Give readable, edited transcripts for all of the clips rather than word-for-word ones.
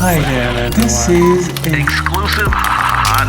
Hi there, this is Exclusive hot.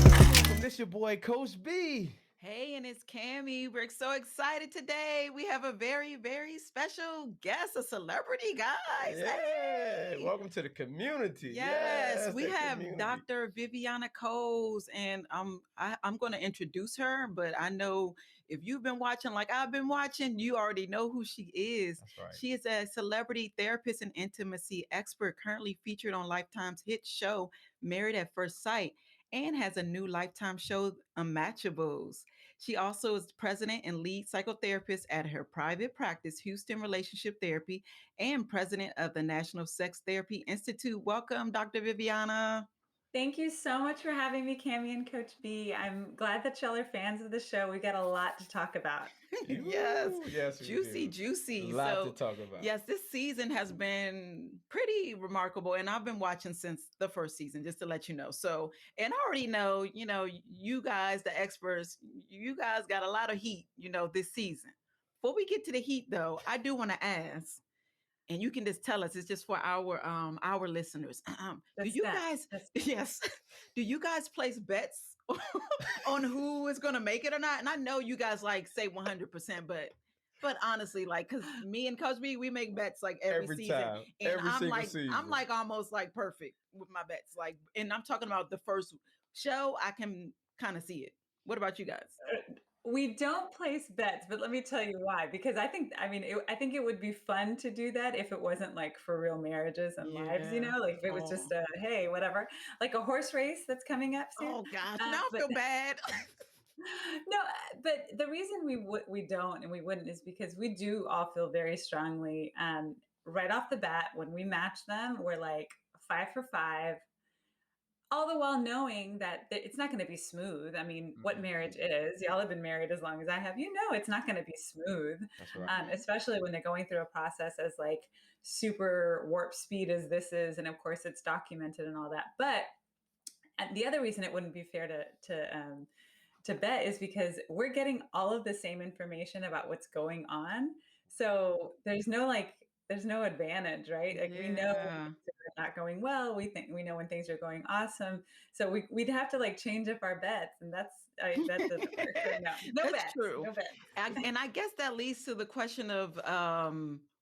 Welcome, this your boy Coach B. Hey, and it's Cammy. We're so excited today. We have a very, very special guest, a celebrity, guys. Yeah, Hey. welcome to the community. Yes, Yes, we that have community. Dr. Viviana Coles, and I'm going to introduce her. But I know if you've been watching, like I've been watching, you already know who she is. That's right. She is a celebrity therapist and intimacy expert, currently featured on Lifetime's hit show Married at First Sight, and has a new Lifetime show, Unmatchables. She also is president and lead psychotherapist at her private practice, Houston Relationship Therapy, and president of the National Sex Therapy Institute. Welcome, Dr. Viviana. Thank you so much for having me, Cami and Coach B. I'm glad that y'all are fans of the show. We got a lot to talk about. Yes, Yes, we juicy, do. A juicy. lot to So, talk about. yes, this season has been pretty remarkable, and I've been watching since the first season, just to let you know. So, and I already know, you guys, the experts, you guys got a lot of heat, this season. Before we get to the heat, though, I do want to ask, and you can just tell us. It's just for our listeners. Do Just you that. guys? Just Yes. Do you guys place bets on who is going to make it or not? And I know you guys like say 100%, but honestly, like, because me and Coach B, we make bets like every Every season, time, and every I'm single like, I'm season. like almost like perfect with my bets. Like, and I'm talking about the first show. I can kind of see it. What about you guys? we don't place bets, but let me tell you why. Because I think it would be fun to do that if it wasn't like for real marriages and lives, Yeah. like if it was just Oh. a hey, whatever, like a horse race that's coming up soon. Oh gosh. Now I But feel bad. no, but the reason we don't and we wouldn't is because we do all feel very strongly right off the bat when we match them, we're like 5 for 5, all the while knowing that it's not going to be smooth. I mean, what marriage Mhm. is, y'all have been married as long as I have, it's not going to be smooth, That's right. Mhm. especially when they're going through a process as like super warp speed as this is. And of course, it's documented and all that. But and the other reason it wouldn't be fair to bet is because we're getting all of the same information about what's going on. So there's no advantage, right? Like we know when Yeah. things are not going well. We know when things are going awesome. So we'd have to like change up our bets, and that doesn't work. So no, no That's bets, true. no bets. And I guess that leads to the question of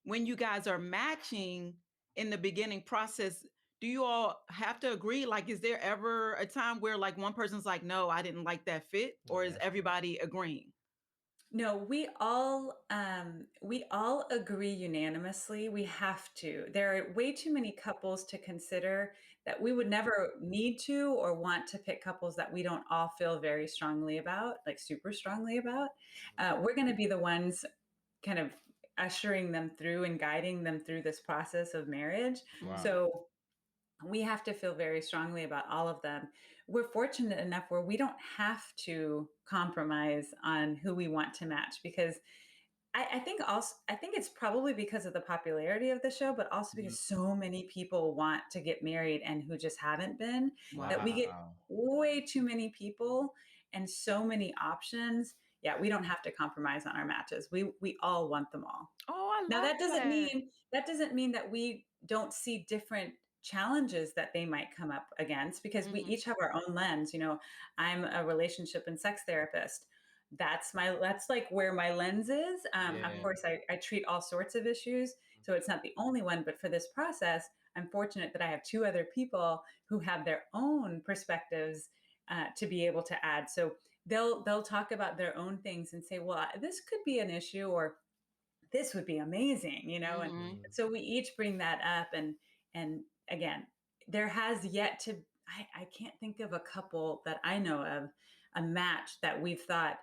when you guys are matching in the beginning process, do you all have to agree? Like, is there ever a time where like one person's like, no, I didn't like that fit? Yeah, Or is that's true. everybody agreeing? No, we all agree unanimously. We have to. There are way too many couples to consider that we would never need to or want to pick couples that we don't all feel very strongly about, like super strongly about. We're going to be the ones kind of ushering them through and guiding them through this process of marriage. Wow. Mhm. So we have to feel very strongly about all of them. We're fortunate enough where we don't have to compromise on who we want to match because I think it's probably because of the popularity of the show, but also Mhm. because so many people want to get married and who just haven't been, that we Wow. get Wow. way too many people and so many options. Yeah, we don't have to compromise on our matches. We all want them all. Oh, I Now love that. that doesn't mean that we don't see different challenges that they might come up against because we Hmm. each have our own lens. I'm a relationship and sex therapist. That's like where my lens is. Of Yeah. Hmm. course, I treat all sorts of issues, so it's not the only one. But for this process, I'm fortunate that I have two other people who have their own perspectives to be able to add. So they'll talk about their own things and say, well, this could be an issue, or this would be amazing, and Hmm. Mhm. so we each bring that up, and again, there has yet to I can't think of a couple that I know of, a match that we've thought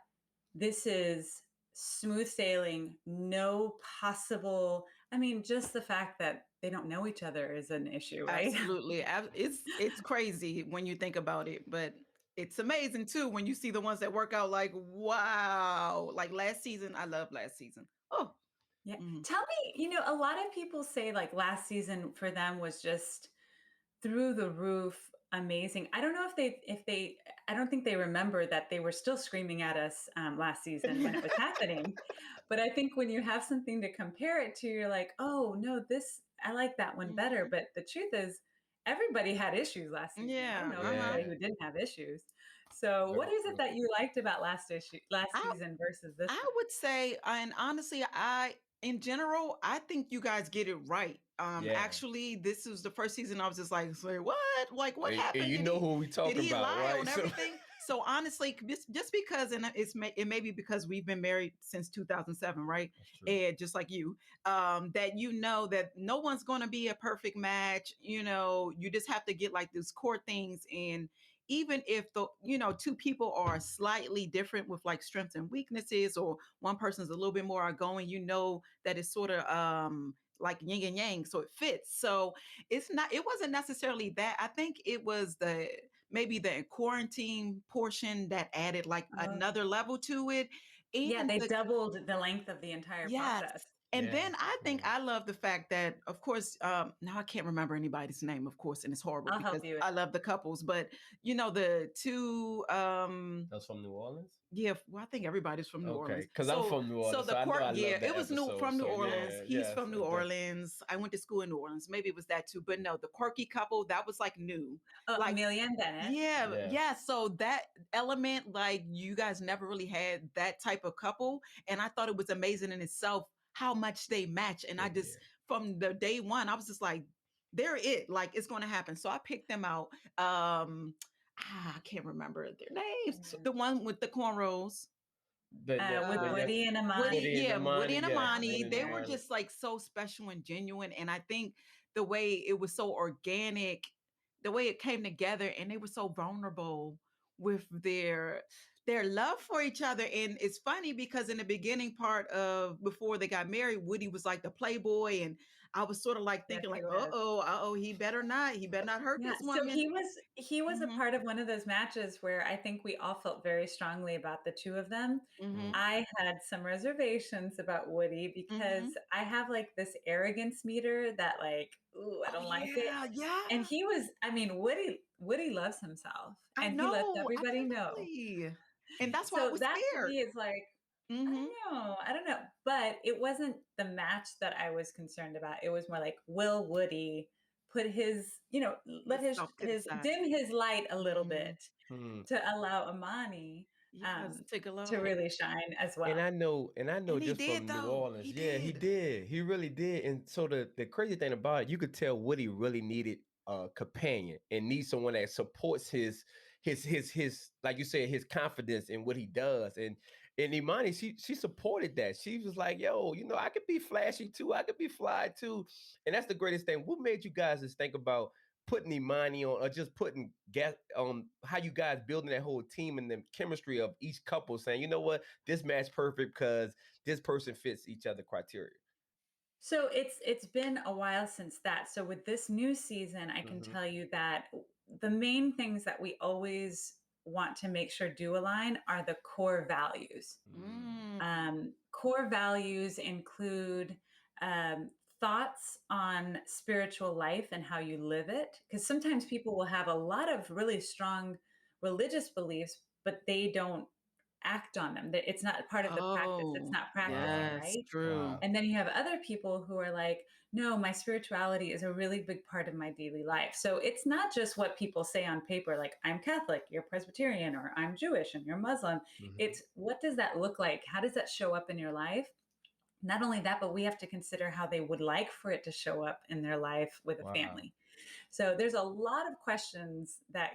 this is smooth sailing, no possible. I mean, just the fact that they don't know each other is an issue, right? Absolutely. It's crazy when you think about it, but it's amazing too when you see the ones that work out like wow. Like last season, I love last season. Oh. Yeah. Mhm. Tell me, a lot of people say like last season for them was just through the roof amazing. I don't know if they I don't think they remember that they were still screaming at us last season when it was happening. But I think when you have something to compare it to, you're like, oh no, this I like that one better. Mhm. But the truth is, everybody had issues last season. I don't Yeah, know uh-huh. anybody Yeah, who didn't have issues. So, what very is it true. that you liked about last I season versus this I one? would say, and honestly, in general, I think you guys get it right. Yeah. Actually, this was the first season I was just like, say, what? Like, what And happened? you know who we Did talking he about, lie right? on So everything? So honestly, just because, and it may be because we've been married since 2007, right? that's true. And just like you, that you know that no one's going to be a perfect match. You know, you just have to get like these core things, and even if the two people are slightly different with like strengths and weaknesses, or one person's a little bit more outgoing, you know that it's sort of like yin and yang, so it fits. So it wasn't necessarily that. I think it was the maybe the quarantine portion that added like Oh, another level to it. yeah, And they the doubled the length of the entire Yes. process. And Yeah, then I think yeah. I love the fact that, of course, now I can't remember anybody's name, of course, and it's horrible I'll because help you with I that. love the couples, but the two, That's from New Orleans? yeah, well, I think everybady's from New Okay, Orleans. because I'm So, from New so Orleans, the so I know court, I yeah, love it that was new episode. from New So Orleans. yeah, He's yes, from New Orleans. I went to school in New Orleans. Maybe it was that too, but no, the quirky couple that was like new, Oh, like Amelia and Bennett. yeah, yeah, yeah. So that element, like you guys never really had that type of couple. And I thought it was amazing in itself how much they match. And I yeah. just, from the day one, I was just like, they're it. Like it's going to happen. So I picked them out. I can't remember their names. So Yeah. the one with the cornrows. With The Uh, yes, Woody and Woody, Amani. Woody and yeah, Woody Amani, and yes, Oh, Amani, Woody that's and they were Amani. great. just like so special and genuine. And I think the way it was so organic, the way it came together, and they were so vulnerable with their love for each other. And it's funny because in the beginning part of before they got married, Woody was like the playboy, and I was sort of like Yes, thinking he like, was. he better not hurt Yeah, this so woman. he was a Hmm. part of one of those matches where I think we all felt very strongly about the two of them. Mm. Hmm. I had some reservations about Woody because Hmm. I have like this arrogance meter that like, ooh, I Oh don't like it. yeah, yeah. And he was, I mean, Woody loves himself I and he lets know, everybody know. absolutely. And that's why I So was that to scared. me is like, Mhm. I don't know. But it wasn't the match that I was concerned about. It was more like, will Woody put his, let Yourself to the his side. dim his light a little bit Mhm. Mm. to allow Amani Yes, take a to load. really shine as And well. I know And he just did from New though. Orleans. He Yeah, he did. did. He really did. And so the crazy thing about it, you could tell Woody really needed a companion and needs someone that supports his like you said, his confidence in what he does. And Imani, she supported that. She was like, yo, I could be flashy too. I could be fly too. And that's the greatest thing. What made you guys just think about putting Imani on or just putting get how you guys building that whole team and the chemistry of each couple saying, you know what, this match perfect because this person fits each other criteria. So it's been a while since that. So with this new season, I can Hmm. tell you that the main things that we always want to make sure do align are the core values. Mm. Core values include um, thoughts on spiritual life and how you live it. Because sometimes people will have a lot of really strong religious beliefs, but they don't act on them. It's not part of the practice. It's Oh, not practicing, Wow. yes, right? true. Wow. And then you have other people who are like, no, my spirituality is a really big part of my daily life. So it's not just what people say on paper, like I'm Catholic, you're Presbyterian, or I'm Jewish and you're Muslim. Hmm. It's what does that look like? How does that show up in your life? Not only that, but we have to consider how they would like for it to show up in their life with a Wow. family. So there's a lot of questions that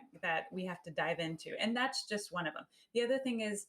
we have to dive into, and that's just one of them. The other thing is,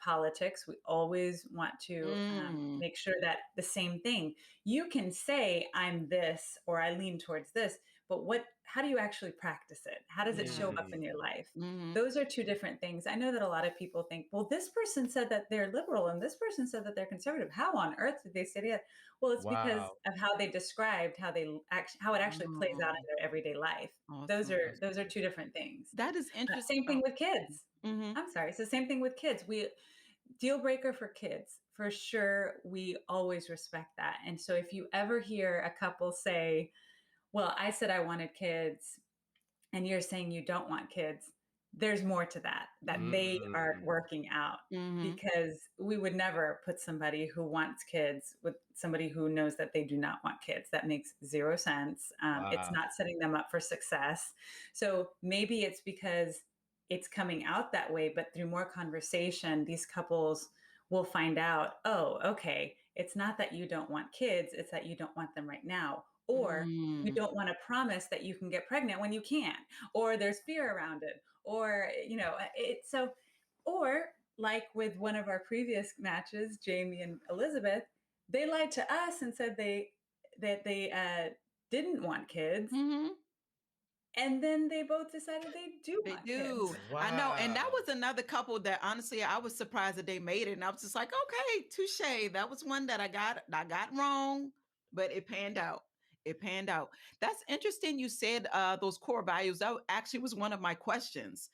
politics. We always want to Mm. make sure that the same thing. You can say I'm this or I lean towards this, but what? How do you actually practice it? How does it show up Mm. in your life? Mhm. Those are two different things. I know that a lot of people think, well, this person said that they're liberal and this person said that they're conservative. How on earth did they say that? Well, it's because Wow. of how they described how it actually plays out Oh, in their everyday life. Those awesome. are That's those are good. two different things. That is interesting. Same thing with kids. Mhm. I'm sorry. So same thing with kids. We deal breaker for kids for sure. We always respect that. And so if you ever hear a couple say, "Well, I said I wanted kids," and you're saying you don't want kids, there's more to that they are Mm. working out, Mm-hmm. because we would never put somebody who wants kids with somebody who knows that they do not want kids. That makes zero sense. It's Wow. not setting them up for success. So maybe it's because it's coming out that way, but through more conversation, these couples will find out, oh, okay, it's not that you don't want kids, it's that you don't want them right now. Or you Mm. don't want to promise that you can get pregnant when you can't, or there's fear around it, or, it's so, or like with one of our previous matches, Jamie and Elizabeth, they lied to us and said they didn't want kids, Mm-hmm. and then they both decided they do They want kids. do. I know. And that Wow. was another couple that honestly I was surprised that they made it. And I was just like, okay, touche. That was one that I got wrong, but it panned out. It panned out. That's interesting. You said those core values. That actually was one of my questions.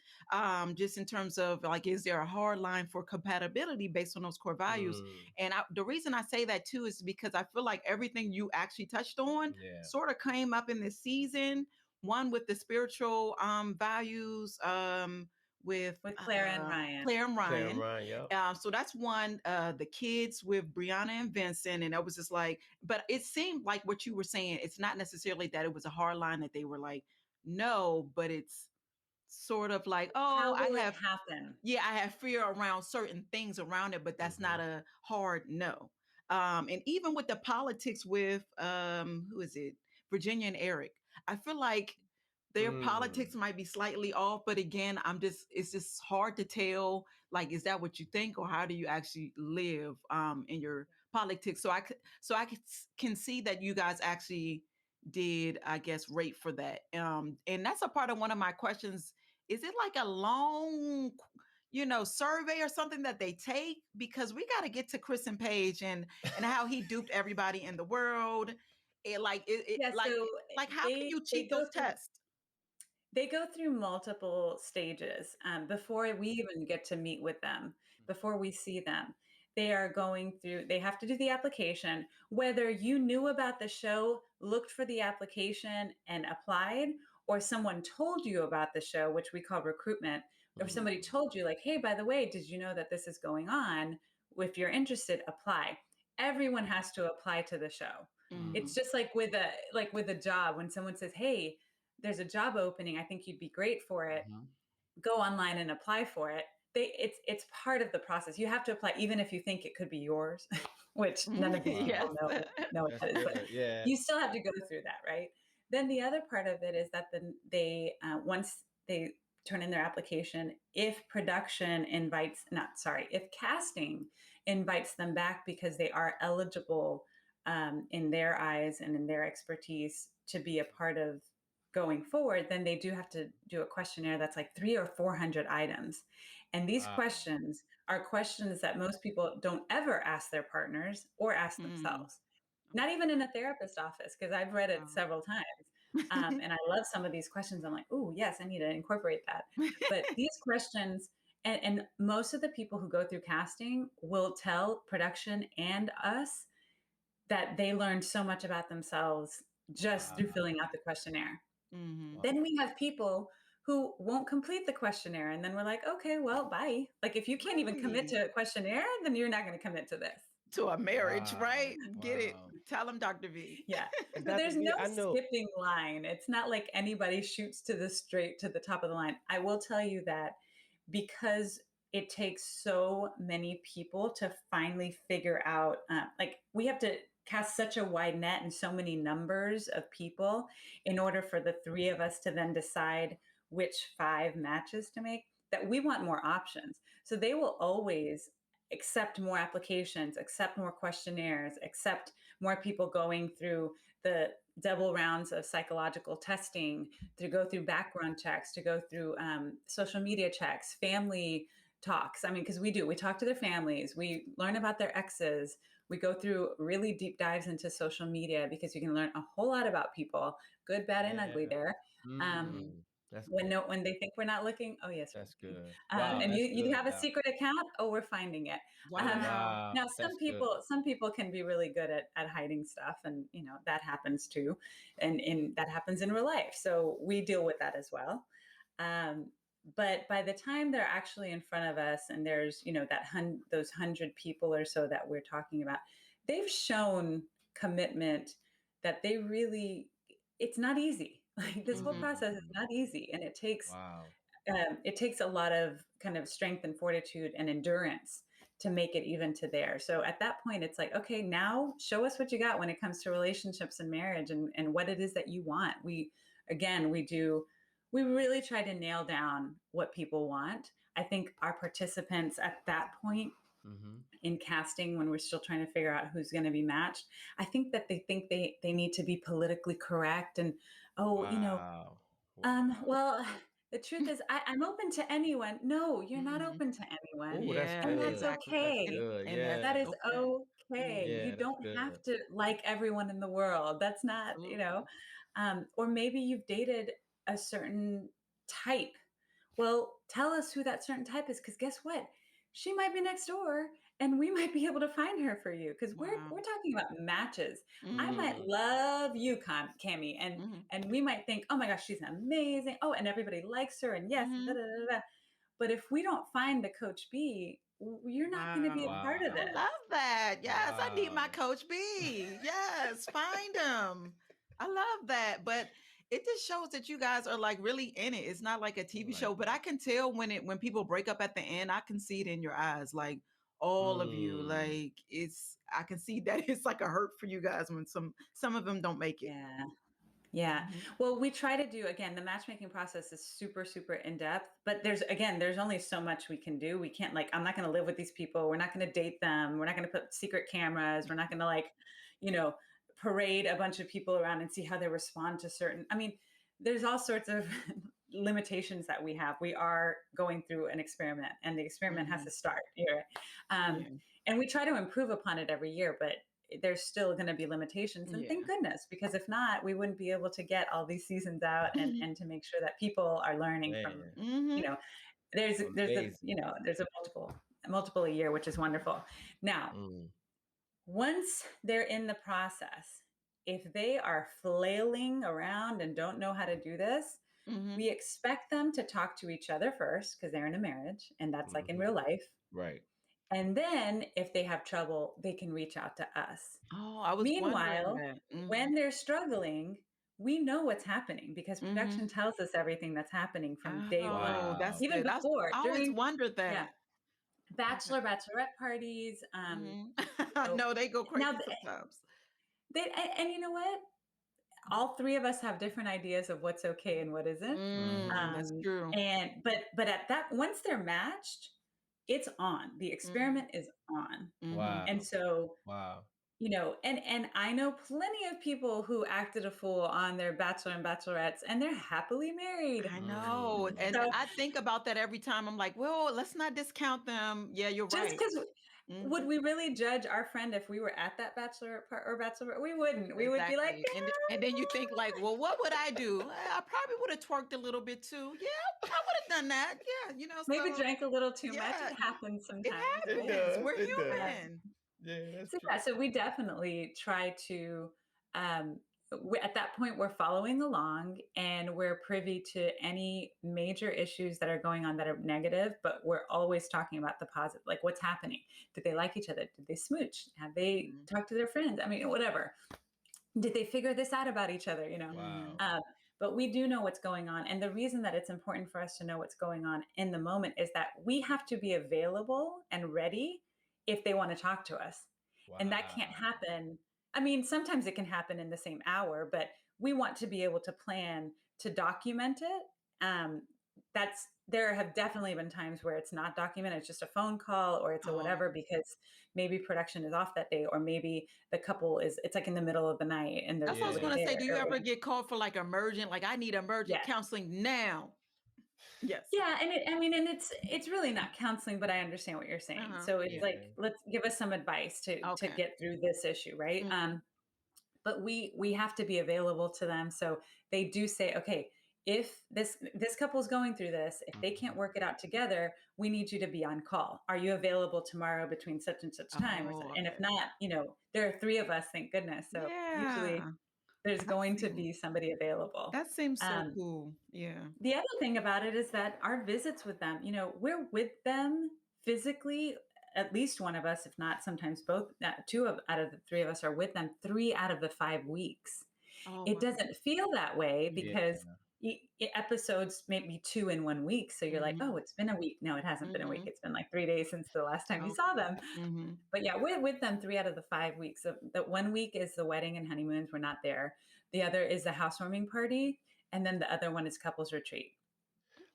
Just in terms of like, is there a hard line for compatibility based on those core values? Mm. And the reason I say that too is because I feel like everything you actually touched on Yeah. sort of came up in this season, one with the spiritual values with With Claire and Ryan. Claire and Claire and Ryan. Ryan, yep. So that's one. The kids with Brianna and Vincent, and that was just like, but it seemed like what you were saying. It's not necessarily that it was a hard line that they were like, no, but it's sort of like, oh, How I will it have, happen? yeah, I have fear around certain things around it, but that's Mm-hmm. not a hard no. And even with the politics with who is it, Virginia and Eric, I feel like their politics Mm. might be slightly off, but again, it's just hard to tell. Like, is that what you think, or how do you actually live in your politics? Can see that you guys actually did, I guess, rate for that. And that's a part of one of my questions. Is it like a long, survey or something that they take? Because we got to get to Chris and Paige and how he duped everybody in the world. Yeah, so Like how can they you they cheat go those through tests? they go through multiple stages before we even get to meet with them, before we see them. They have to do the application. Whether you knew about the show, looked for the application, and applied, or someone told you about the show, which we call recruitment, or somebody Mm. told you, like, hey, by the way, did you know that this is going on? If you're interested, apply. Everyone has to apply to the show. It's Mm-hmm. just like with a job, when someone says, hey, there's a job opening, I think you'd be great for it, Mm-hmm. go online and apply for it. It's part of the process. You have to apply even if you think it could be yours, which none of these Yes. people know That's it is, but good. Yeah. you still have to go through that, right? Then the other part of it is that they once they turn in their application, if production invites not sorry if casting invites them back because they are eligible, in their eyes and in their expertise, to be a part of going forward, then they do have to do a questionnaire that's like 300 or 400 items. And these Wow. questions are questions that most people don't ever ask their partners or ask Mm. themselves, not even in a therapist office, because I've read it Wow. several times. And I love some of these questions. I'm like, oh, yes, I need to incorporate that. But these questions, and most of the people who go through casting will tell production and us that they learned so much about themselves just through Wow. filling out the questionnaire. Mm-hmm. Wow. Then we have people who won't complete the questionnaire. And then we're like, okay, well, bye. Like, if you can't even commit Really? to a questionnaire, then you're not going to commit to this. To a marriage, Wow. right? Get it. Wow. Tell him, Dr. V. Yeah. And So Dr. there's V, no I know. skipping line. It's not like anybody shoots to the straight to the top of the line. I will tell you that because it takes so many people to finally figure out, like, we have to cast such a wide net and so many numbers of people in order for the three of us to then decide which 5 matches to make, that we want more options. So they will always accept more applications, accept more questionnaires, accept more people going through the double rounds of psychological testing, to go through background checks, to go through social media checks, family talks. I mean, because we talk to their families, we learn about their exes, we go through really deep dives into social media, because you can learn a whole lot about people, good, bad, and ugly Yeah. there. Um, Mm. That's When good. no, when they think we're not looking, oh yes, we're That's looking. good. Wow, And that's you good, have a Doc. secret account. Oh, we're finding it. Um, Wow. now, Wow, that's good. some people can be really good at hiding stuff, and that happens too, and that happens in real life. So we deal with that as well. Um, but by the time they're actually in front of us, and there's those 100 people or so that we're talking about, they've shown commitment that they really. It's not easy. Like this whole Mm-hmm. process is not easy, and Wow. it takes a lot of kind of strength and fortitude and endurance to make it even to there. So at that point, it's like, okay, now show us what you got when it comes to relationships and marriage, and what it is that you want. We really try to nail down what people want. I think our participants at that point Mm-hmm. in casting, when we're still trying to figure out who's going to be matched, I think that they think they need to be politically correct, and oh, Wow. Wow. well, the truth is, I'm open to anyone. No, you're not Mm-hmm. open to anyone. Oh, that's Yeah, And that's good. exactly. That's okay. good. And that's That Yeah. is okay. okay. Mm-hmm. You Yeah, that's don't good. have to like everyone in the world. That's not, Absolutely. or maybe you've dated a certain type. Well, tell us who that certain type is, because guess what? She might be next door, and we might be able to find her for you, because Wow. we're talking about matches. I Mm-hmm. might Mm, love you, Cami, and Mm-hmm. we might think, oh my gosh, she's amazing. Oh, and everybody likes her, and yes, Mm-hmm. da, da, da, da. But if we don't find the Coach B, you're not going to be a Wow. part of I this. wow. love that. Yes, I need my Wow. Coach B. Yes, find him. I love that. But it just shows that you guys are like really in it. It's not like a I TV like show, but I that. can tell when people break up at the end, I can see it in your eyes. Like all of you, Mm. like I can see that it's like a hurt for you guys when some of them don't make it. Yeah. Yeah. Mhm. Well, we try to do, again, the matchmaking process is super, super in depth, but there's only so much we can do. We can't, like, I'm not going to live with these people. We're not going to date them. We're not going to put secret cameras. We're not going to, like, you know, parade a bunch of people around and see how they respond to certain, I mean, there's all sorts of limitations that we have. We are going through an experiment, and the experiment has Mhm. to start here. Um, Yeah. and we try to improve upon it every year, but there's still going to be limitations, and Yeah. thank goodness, because if not, we wouldn't be able to get all these seasons out, and to make sure that people are learning from, Man, you Mhm. know there's a amazing. there's a multiple a year, which is wonderful. Now, Mm. once they're in the process, if they are flailing around and don't know how to do this, Mhm. we expect them to talk to each other first, because they're in a marriage, and that's like in Mhm. real life. Right. And then if they have trouble, they can reach out to us. Oh, I was wondering Meanwhile, that. Mhm. when they're struggling, we know what's happening, because production Mhm. tells us everything that's happening from day one, Oh, that's Wow. even good. before, I always during, wondered yeah, that. Okay. bachelorette parties. Mhm. I So know they go now, crazy sometimes. and you know what? All three of us have different ideas of what's okay and what isn't. Mm, Mhm. that's true. And but at that, once they're matched, it's on. The Mhm. experiment is on. Mhm. And Wow. so, Wow. and I know plenty of people who acted a fool on their bachelor and bachelorettes, and they're happily married. I know. Mm. And So I think about that every time. I'm like, well, let's not discount them. Yeah, you're just right. because, would Mhm. we really judge our friend if we were at that bachelor or bachelorette? We wouldn't. We would be like, Exactly. And then you think like, well, what would I do? I probably would have twerked a little bit too. Yeah, I would have done that. Yeah, maybe so drank a little too much. yeah, It happens it sometimes, It right? happens. does. We're It does. human. Yeah, that's So true. yeah, so we definitely try to. Um, at that point, we're following along, and we're privy to any major issues that are going on that are negative. But we're always talking about the positive, like what's happening. Did they like each other? Did they smooch? Have they Mhm. talked to their friends? I mean, whatever. Did they figure this out about each other? Mhm. Wow. Um, but we do know what's going on. And the reason that it's important for us to know what's going on in the moment is that we have to be available and ready if they want to talk to us. And that can't Wow. happen. I mean, sometimes it can happen in the same hour, but we want to be able to plan to document it. There have definitely been times where it's not documented, it's just a phone call or it's a Oh, whatever, because maybe production is off that day, or maybe the couple it's like in the middle of the night and there's that's what I was nobody gonna Yeah. say. there Do you or ever whatever. get called for like emergent? Like I need emergent Yes. counseling now. Yes. Yeah, and it's really not counseling, but I understand what you're saying. Uh-huh. So it's Yeah. like, Yeah. let's give us some advice to Okay. get through this issue, right? Mhm. But we have to be available to them. So they do say, okay, if this couple is going through this, if they can't work it out together, we need you to be on call. Are you available tomorrow between such and such time? Oh, And if okay. not, there are three of us, thank goodness. So usually Yeah. there's That going to seems be somebody available. that seems so Um, cool. Yeah. the other thing about it is that our visits with them, we're with them physically. At least one of us, if not sometimes both, out of the three of us are with them 3 out of the 5 weeks. Oh, It wow. doesn't feel that way Yeah. because episodes maybe 2 in 1 week. So you're like, oh, Mhm. it's been a week. No, it hasn't been a week. Mhm. It's been like 3 days since the last time you saw Okay. them. Mhm. But yeah, we're with them 3 out of the 5 weeks. So that 1 week is the wedding and honeymoons. We're not there. The other is the housewarming party. And then the other one is couples retreat.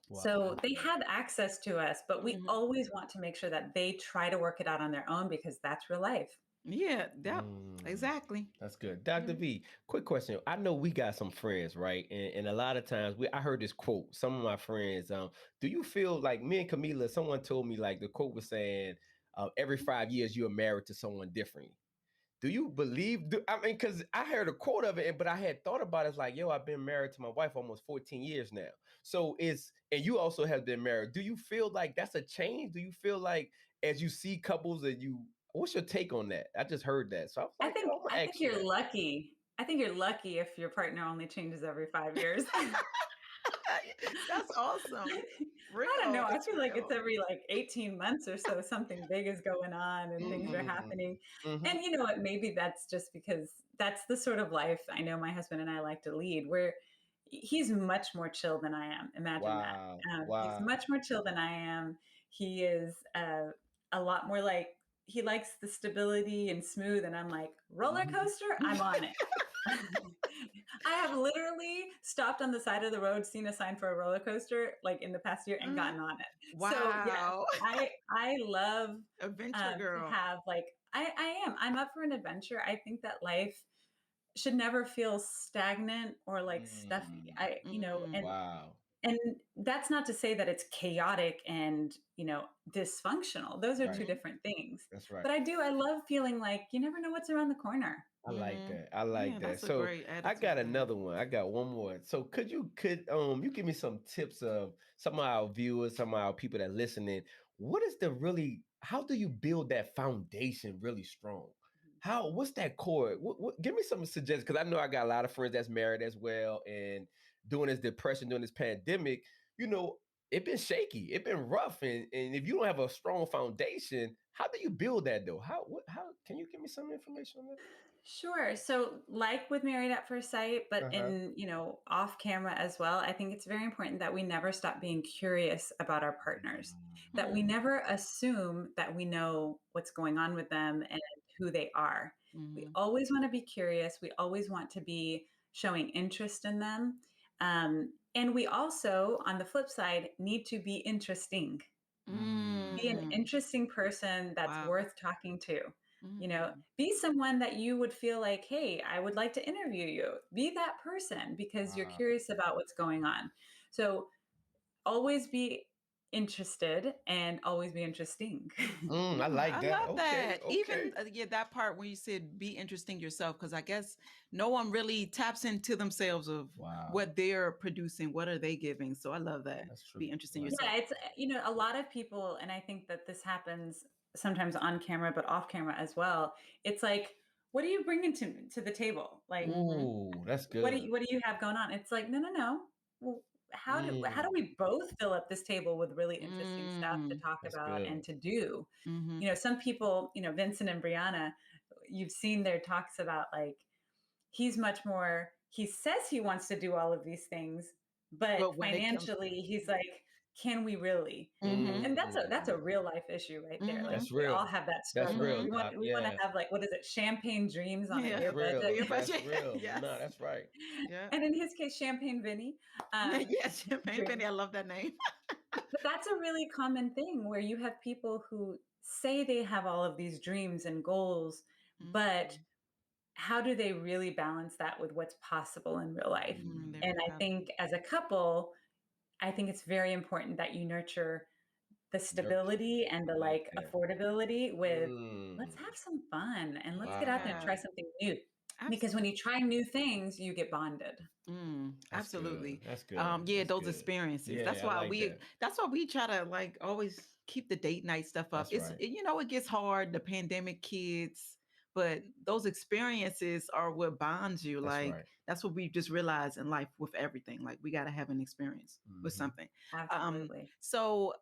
Wow. So they have access to us, but we Mhm. always want to make sure that they try to work it out on their own because that's real life. Yeah, yep. Mm. Exactly. That's good. Dr. Mhm. V, quick question. I know we got some friends, right? And a lot of times I heard this quote, some of my friends, do you feel like me and Camila, someone told me like the quote was saying, every 5 years you are married to someone differently. Do you believe, I mean, because I heard a quote of it, but I had thought about it, it's like, yo, I've been married to my wife almost 14 years now. So and you also have been married. Do you feel like that's a change? Do you feel like as you see couples what's your take on that? I just heard that. So I was I like, think yo, I'm I gonna think ask you you're that. lucky. I think you're lucky if your partner only changes every 5 years. That's awesome. I don't Real. know. I It's feel like it's real. every like 18 months or so, something big is going on and things are Mm, happening. mhm. And you know what? Maybe that's just because that's the sort of life I know my husband and I like to lead, where he's much more chill than I am. Imagine that. Wow. He's Wow. much more chill than I am. He is a lot more like, he likes the stability and smooth. And I'm like, roller Mhm. coaster, I'm on it. I have literally stopped on the side of the road, seen a sign for a roller coaster like in the past year and Mhm. gotten on it. So yes, Wow. I love Adventure to girl. have like I'm up for an adventure. I think that life should never feel stagnant or like stuffy. Mm, I Mm. wow. and that's not to say that it's chaotic and dysfunctional. Those are two Right. Mhm. different things. That's right. But I love feeling like you never know what's around the corner. I like Mhm. that. I Yeah, like that. that's a So great I attitude got to have. another one. I got one more. So could you give me some tips of some of our viewers, some of our people that listening? What is how do you build that foundation really strong? What's that core? What give me some suggestions because I know I got a lot of friends that's married as well, and during this depression, during this pandemic, you know, it been shaky, it been rough, and if you don't have a strong foundation, how do you build that though? How can you give me some information on that? Sure. So, like with Married at First Sight, but Uh-huh. in, off camera as well, I think it's very important that we never stop being curious about our partners, that we Mm. never assume that we know what's going on with them and who they are. We Mhm. always want to be curious. We always want to be showing interest in them. And we also, on the flip side, need to be interesting. Be an Mm. interesting person that's Wow. worth talking to. Mm. Be someone that you would feel like, hey, I would like to interview you. Be that person because you're Wow. curious about what's going on. So always be interested and always be interesting. I Yeah, like I that. love Okay, that. okay. Even yeah, that part where you said be interesting yourself, because I guess no one really taps into themselves of Wow, what they're producing, what are they giving. So I love that. that's true. Be interesting Right. yourself. Yeah, it's a lot of people, and I think that this happens sometimes on camera, but off camera as well. It's like, what are you bringing to the table? Like, Mm-hmm. Ooh, that's what do good. you have going on? It's like, no, no, no. Well, how do Mm, we both fill up this table with really interesting stuff to Mm. talk that's about and good. to do? Mm-hmm. Some people, Vincent and Brianna, you've seen their talks about like he's much more. He says he wants to do all of these things, but But when it comes financially, he's like, can we really? mm-hmm. And that's a Mm, real life issue right there. Like Mm-hmm. that's we real. all have that That's struggle. real, Mm-hmm. We Doc. want to Yeah, have like, what is it, champagne dreams on a that's Yeah. near real. budget. Be a That's budget. real. Yes. No, that's right. Yeah. And in his case, champagne Vinny. Um, Yes, Champagne dream. Penny. I love that name. But that's a really common thing where you have people who say they have all of these dreams and goals, but Mm-hmm. how do they really balance that with what's possible in real life? Mm, there Mm, And you I have it. think as a couple, I think it's very important that you nurture the nurture. stability and I the like like that. affordability with, Mm, let's have some fun and let's get out there and wow. try Yeah. something new. because when you try new things, you get bonded. That's Absolutely. good. That's good. Yeah, That's those good. experiences. Yeah, I like that. That's why we try to like always keep the date night stuff up. That's right. It gets hard, the pandemic kids, but those experiences are what bonds you. That's Like right. that's what we just realized in life with everything. Like we gotta have an experience with Mhm. something. Absolutely. So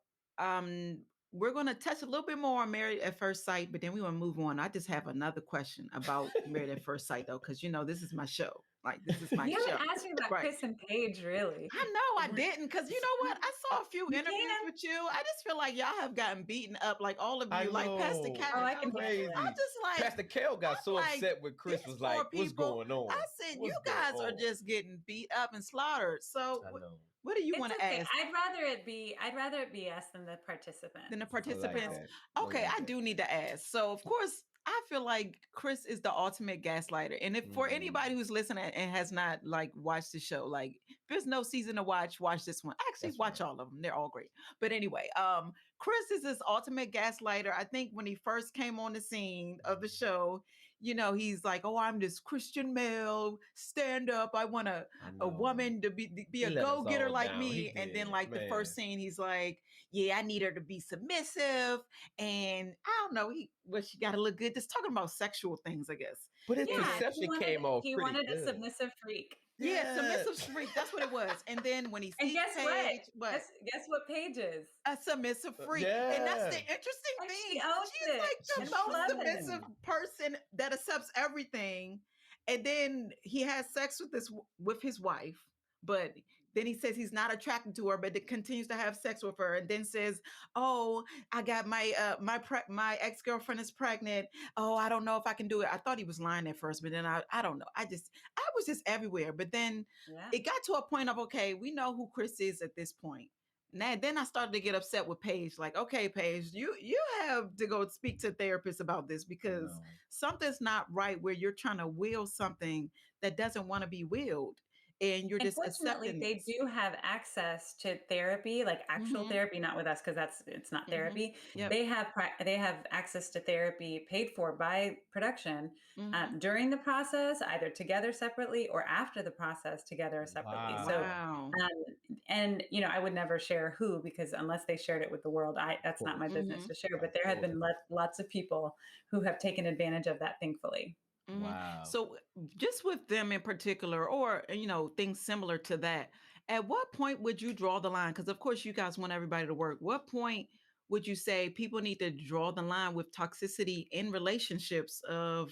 we're gonna touch a little bit more on Married at First Sight, but then we want to move on. I just have another question about Married at First Sight though, because this is my show. Like this is my You show. haven't asked me about Right. Chris and Paige, really. I know I didn't, because you know what? I saw a few You interviews can. with you. I just feel like y'all have gotten beaten up, like all of I you, like Pastor know. Oh, Cat. I It's can handle I'm it. crazy. just like, Pastor Kel got so I'm like, upset when Chris these was poor like, "What's people. going on? I said, you What's going guys are on?" just getting beat up and slaughtered. So I know. what do you It's want to okay. ask? I'd rather it be us than the Than the participants. I like participants? that. I Okay, like I that. do need to ask. So of course, I feel like Chris is the ultimate gaslighter. And if for anybody who's listening and has not like watched the show, like if there's no season to watch this one. Actually, That's watch right. all of them. They're all great. But anyway, Chris is this ultimate gaslighter. I think when he first came on the scene of the show, he's like, "Oh, I'm this Christian male, stand up. I want I a know. woman to be He a let us go-getter all like down. He me." And then did, like the man. first scene, he's like, "Yeah, I need her to be submissive." And I don't know, she got to look good. Just talking about sexual things, I guess. But his Yeah, And perception came off he pretty wanted a good. submissive freak. yeah, Yeah. submissive freak. That's what it was. And then when he And sees guess what? Paige, what? Guess what Paige is? A submissive freak. And that's the Yeah. interesting And she thing. owns She's it. like She the And we most love submissive it. person that accepts everything. And then he has sex with his wife, but then he says he's not attracted to her, but it continues to have sex with her, and then says, "Oh, I got my ex-girlfriend is pregnant. Oh, I don't know if I can do it." I thought he was lying at first, but then I don't know. I was just everywhere. But then Yeah. it got to a point of, okay, we know who Chris is at this point. Now, then I started to get upset with Paige. Like, okay, Paige, you have to go speak to a therapist about this, because No. something's not right where you're trying to will something that doesn't want to be willed, and you're And just fortunately, accepting they this. do have access to therapy, like actual Mm-hmm. therapy, not with us because it's not Mm-hmm. therapy. Yep. They have access to therapy paid for by production Mm-hmm. during the process, either together separately or after the process together separately. So, Wow. Wow. and I would never share who, because unless they shared it with the world, that's not my Course. business Mm-hmm. to share. Of But there have course. been lots of people who have taken advantage of that, thankfully. Mm-hmm. Wow. So just with them in particular, or things similar to that, at what point would you draw the line? Because of course you guys want everybody to work. What point would you say people need to draw the line with toxicity in relationships of,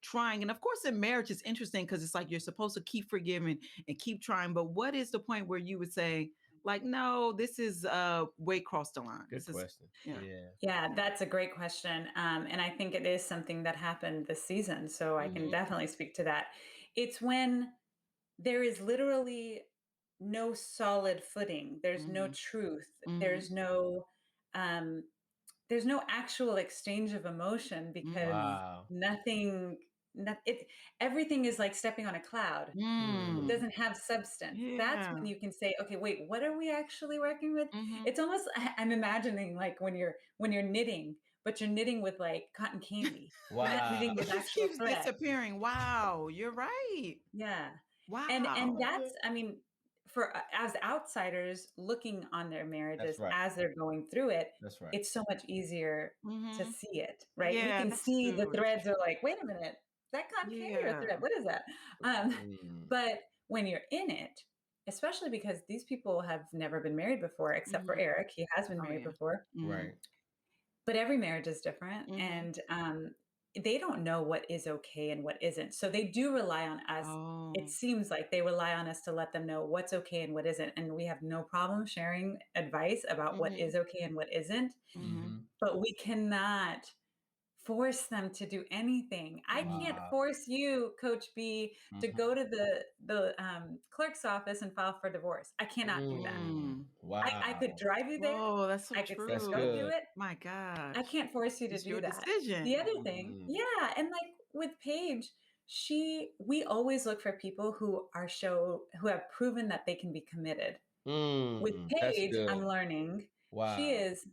trying? And of course in marriage it's interesting because it's like you're supposed to keep forgiving and keep trying. But what is the point where you would say, like, no, this is way crossed the line? Good This is question. yeah. Yeah. Yeah, that's a great question. And I think it is something that happened this season. So I can Mm-hmm. definitely speak to that. It's when there is literally no solid footing, there's no Mm-hmm. truth, Mm-hmm. um, there's no actual exchange of emotion, because Mm-hmm. Wow. nothing, everything is like stepping on a cloud. It Mm. doesn't have substance. That's Yeah. when you can say, okay, wait, what are we actually working with? Mm-hmm. It's almost, I'm imagining like when you're knitting, but you're knitting with like cotton candy. You're not Wow. knitting It with just actual keeps thread. disappearing. Wow, you're right. Yeah. And Wow. that's, I mean, for as outsiders looking on their That's marriages right. as they're going through it, That's right. it's so much easier to Mm-hmm. see it, right? We Yeah, can that's see the true. That's threads true. are like, wait a minute, is that cotton candy or Yeah. thread? What is that? Um, Mm. but when you're in it, especially because these people have never been married before, except for Mm-hmm. Eric, he has been Oh married yeah. before, Mm-hmm. Right. but every marriage is different. Mm-hmm. And they don't know what is okay and what isn't. So they do rely on us. It Oh. seems like they rely on us to let them know what's okay and what isn't. And we have no problem sharing advice about what Mm-hmm. is okay and what isn't. Mm-hmm. Mm-hmm. But we cannot force them to do anything. I Mm-hmm. can't Wow. force you, Coach B, to Mm-hmm. go to the clerk's office and file for divorce. I cannot do that. Mm. I could Wow. drive you there. Whoa, that's so I could say, That's go true. do good. it. My I gosh. can't force you to It's do your that. decision. The other thing, Mm. yeah, and like with Paige, we always look for people who have proven that they can be committed. With That's Paige, good. I'm learning she Wow. is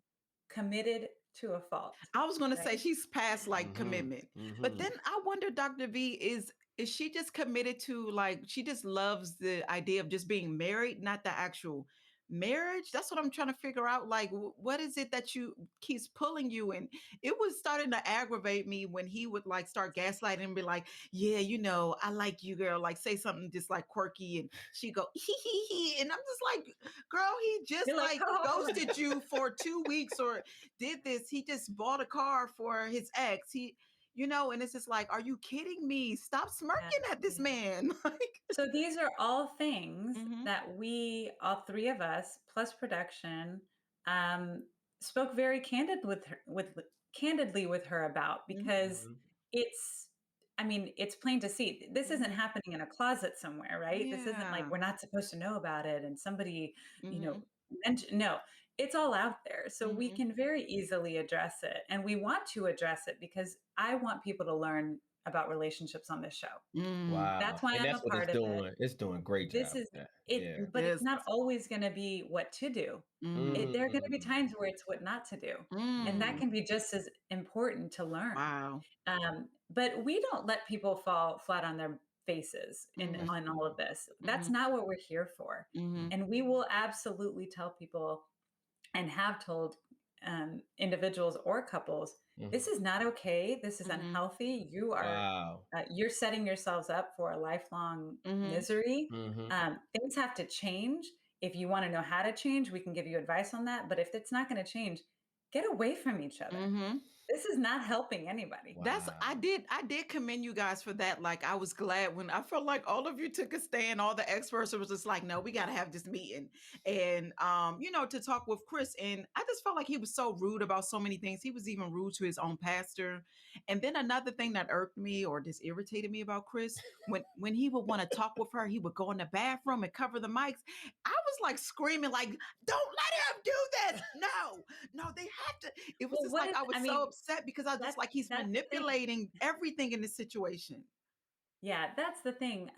committed to a fault. I was going to say Right? she's past like Mhm, commitment. But mhm. then I wonder, Dr. V, is she just committed to, like, she just loves the idea of just being married, not the actual marriage? That's what I'm trying to figure out. Like, what is it that you keeps pulling you? And it was starting to aggravate me when he would like start gaslighting and be like, yeah, you know, I like you, girl. Like, say something just like quirky, and she go he, and I'm just like, girl, he just You're like, like oh, ghosted you for 2 weeks, or did this. He just bought a car for his ex. He, you know, and it's just like, are you kidding me? Stop yeah, smirking at this yeah. man. Like, So these are all things mm-hmm, that we, all three of us, plus production, um, spoke very candidly with her about, because Mhm. it's, I mean, it's plain to see. This isn't mm-hmm. happening in a closet somewhere, right? This isn't like Yeah. we're not supposed to know about it and somebody, you know, Mm-hmm, mention. No, it's all out there. So we mm-hmm, can very easily address it. And we want to address it because I want people to learn about relationships on this show. mm. That's Wow, why and I'm a that's what it's part of it. doing. It's doing a great This job is with that. it, Yeah. It but it's is. not always going to be what to do. Mm-hmm, There are going to be Mm. times where it's what not to do, and that mm. can be just as important to learn. Wow. But we don't let people fall flat on their faces in Mm-hmm, That's on all good. of this. mm-hmm, That's not what we're here for. mm-hmm, And we will absolutely tell people, and have told individuals or couples, this Mhm. is not okay. This is mm-hmm, unhealthy. You are Wow. you're setting yourselves up for a lifelong mm-hmm, misery. Mhm. Things have to change. If you want to know how to change, we can give you advice on that. But if it's not going to change, get away from each other. mm-hmm. This is not helping anybody. That's Wow. I did commend you guys for that. Like, I was glad when I felt like all of you took a stand, all the experts was just like, no, we gotta have this meeting. And you know, to talk with Chris. And I just felt like he was so rude about so many things. He was even rude to his own pastor. And then another thing that irked me or just irritated me about Chris, when he would want to talk with her, he would go in the bathroom and cover the mics. I was like screaming, like, don't let him do this. No, no, they have to. It was Well, just like I I was so mean, upset because I was just that's like, he's that's the thing. manipulating everything in this situation. Yeah, that's the thing.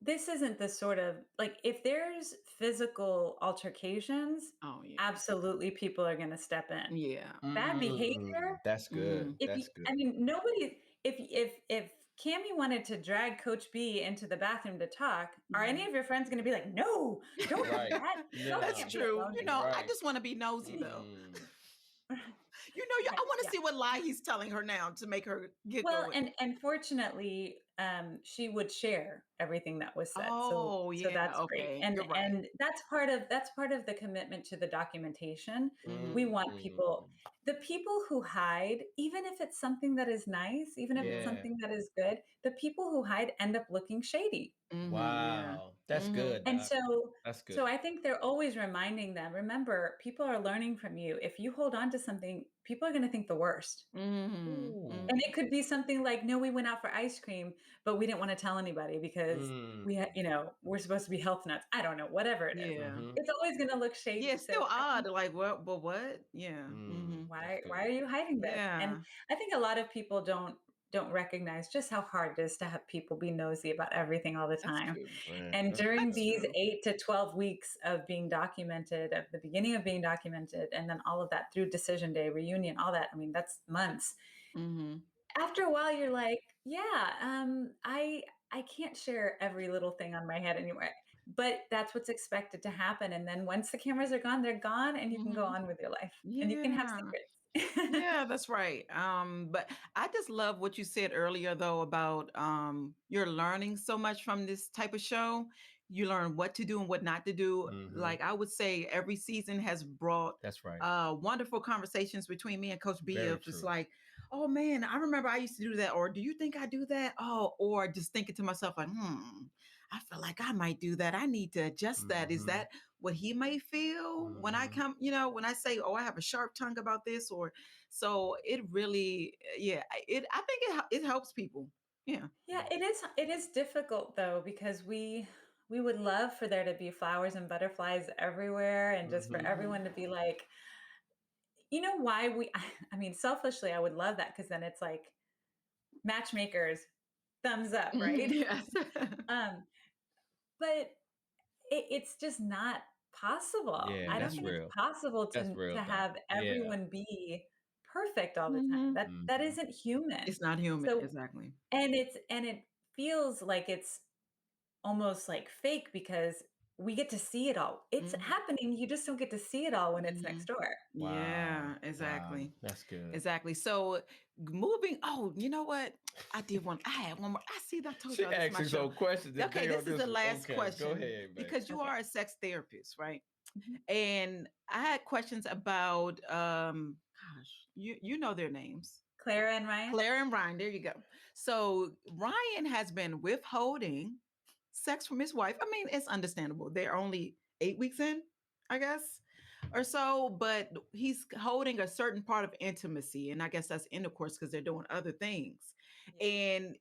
This isn't the sort of, like, if there's physical altercations, Oh yeah. absolutely people are going to step in. Yeah. Bad behavior, That's good. Mm-hmm. if you, That's good. I mean, nobody, if Cammy wanted to drag Coach B into the bathroom to talk, are any of your friends going to be like, no, don't do Right. that? Y'all That's can't No. be true. alone You know, together. I Right. just want to be nosy though. Mm. You know, I want to Yeah. see what lie he's telling her now to make her Well, giggle. and fortunately, she would share everything that was said, so Oh yeah. that's great, Okay. and You're right. that's part of the commitment to the documentation. We Mm-hmm. want people, Mm. the people who hide, even if it's something that is nice, even if it's Mm-hmm. Yeah. something that is good, the people who hide end up looking shady. Mm-hmm. Yeah. Wow. That's Mm-hmm. good, And Doc. so, That's so good. I think they're always reminding them, remember, people are learning from you. If you hold on to something, people are going to think the worst. Mm-hmm. Ooh. And Mm-hmm. it could be something like, no, we went out for ice cream, but we didn't want to tell anybody because Mm. we're supposed to be health nuts. I don't know, whatever it is. Yeah. Mhm. It's always going to look Yeah. shady. It's So still I think, odd. Like, what? But what? Yeah. Mm-hmm. That's why good. are you hiding this? And Yeah. I think a lot of people don't recognize just how hard it is to have people be nosy about everything all the That's time. true. Man, And that's during good. That's these true. 8 to 12 weeks of being documented, at the beginning of being documented, and then all of that through decision day, reunion, all that, I mean, that's months. Mm-hmm. After a while, you're like, yeah, I can't share every little thing on my head anymore. But that's what's expected to happen. And then once the cameras are gone, they're gone, and you can go Mm-hmm. on with your life, and you can have Yeah. secrets. Yeah, that's right. But I just love what you said earlier though about you're learning so much from this type of show. You learn what to do and what not to do. Mhm. Like, I would say every season has brought That's right. wonderful conversations between me and Coach B Very of just true. like, oh man, I remember I used to do that, or do you think I do that? Oh, or just thinking to myself like, I feel like I might do that. I need to adjust that. Is Mhm. that what he may feel when I Mhm. come, when I say, oh, I have a sharp tongue about this, or so it really, yeah, I think it helps people. Yeah. Yeah, it is difficult though, because we would love for there to be flowers and butterflies everywhere, and just for Mhm. Hmm. everyone to be like, you know why we I mean, selfishly I would love that, because then it's like matchmakers, thumbs up, right? Yes. um but it's just not possible. Yeah, I don't that's think it's real. possible That's real to though. have Yeah. everyone be perfect all the time. Mhm. That Mhm. isn't human. It's not human. So Exactly. and it feels like it's almost like fake because we get to see it all. It's Mhm. happening. You just don't get to see it all when it's next Mhm. door. Wow. Yeah, Wow. exactly. That's good. Exactly. So moving, oh, you know what? I had one more. I see that I told She y'all this is my asking show. some questions Okay, today on this is this the one. last Okay, go question ahead, babe. because you Okay. are a sex therapist, right? Mhm. And I had questions about gosh, you know their names. Clara and Ryan? Claire and Ryan, there you go. So Ryan has been withholding sex from his wife. I mean, it's understandable. They're only 8 weeks in, I guess, or so, but he's holding a certain part of intimacy. And I guess that's intercourse because they're doing other things. Yeah. And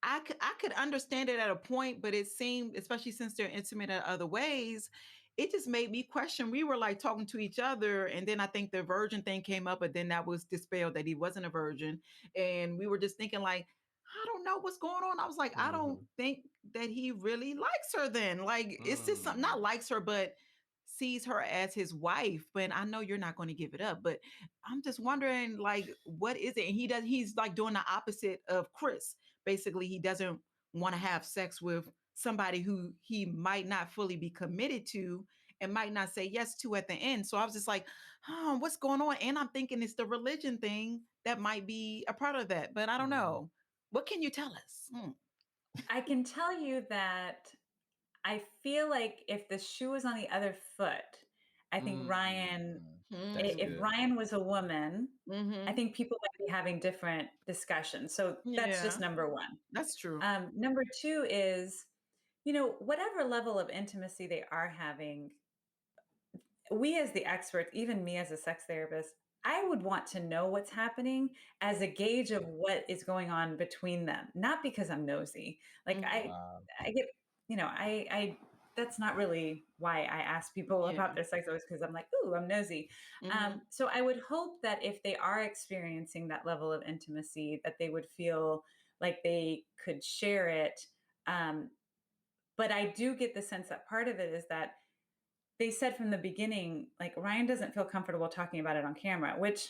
I could understand it at a point, but it seemed, especially since they're intimate in other ways, it just made me question. We were like talking to each other, and then I think the virgin thing came up, but then that was dispelled that he wasn't a virgin. And we were just thinking, like, I don't know what's going on. I was like, I don't Mhm. think that he really likes her then. Like, it's just something, not Mm. likes her, but sees her as his wife. But I know you're not going to give it up. But I'm just wondering, like, what is it? And he's like doing the opposite of Chris. Basically, he doesn't want to have sex with somebody who he might not fully be committed to and might not say yes to at the end. So I was just like, oh, what's going on? And I'm thinking it's the religion thing that might be a part of that, but I don't Mhm. know. What can you tell us? I can tell you that I feel like if the shoe was on the other foot, I think Ryan, Mm. That's if good. Ryan was a woman, I Mm-hmm. think people might be having different discussions. So that's just Yeah, number one. that's true. Number two is, whatever level of intimacy they are having, we as the experts, even me as a sex therapist, I would want to know what's happening as a gauge of what is going on between them, not because I'm nosy. Like Mm-hmm. Wow. I get, I that's not really why I ask people Yeah. about their sex always because I'm like, ooh, I'm nosy. Mm-hmm. So I would hope that if they are experiencing that level of intimacy, that they would feel like they could share it. Um, but I do get the sense that part of it is that they said from the beginning, like Ryan doesn't feel comfortable talking about it on camera, which